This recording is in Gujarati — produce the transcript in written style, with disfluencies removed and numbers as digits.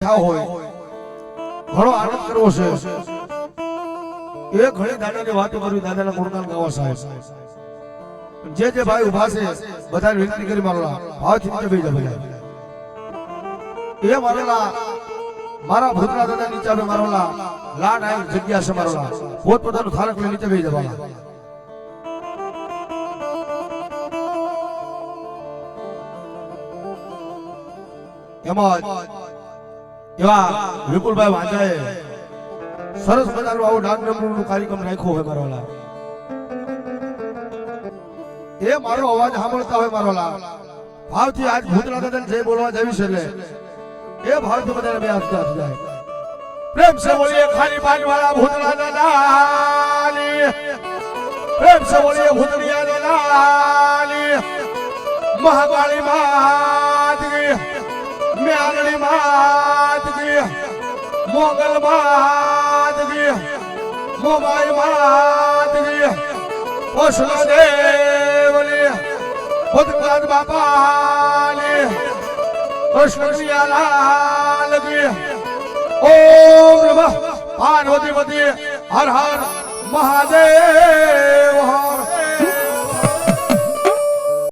થાવ હોય ઘણો આનંદ કરવો છે એ ઘણી દાદાની વાતો કરવી દાદાના ગુણગાન ગાવા સાહેબ જે ભાઈ ઉભા છે બધા વિનંતી કરી મારોલા ભાવથી નીચે બેસી જાવ એ મારોલા મારા ભૂતના દાદા નીચે આવે મારોલા લાડ આવી જગ્યા છે મારોલા પોતપોતાનું થાળક લઈ નીચે બેસી જવાના એમાં એવા વિપુલભાઈ વાંચાએ સરસ મજાનું આવું ડાંગ ડમરૂનો કાર્યક્રમ રાખ્યો હોય મારોલા એ મારો અવાજ સાંભળતા હોય મારોલા ભાવથી આજ ભૂતના દાદાને જય બોલવા જવી છે એટલે એ ભાવથી બધાને બે હાથ જાય પ્રેમ से बोलिए खाली पानी वाला भूतना दादानी प्रेम से बोलिए भूतनिया दादानी महाकाली मात की म्यागड़ी मात की मोगल मात की मोबाई मात की वैष्णो देवनी भूतनाथ बापा ने कृष्ण लाल की ओम नमः पार्वती पति हर हर महादेव।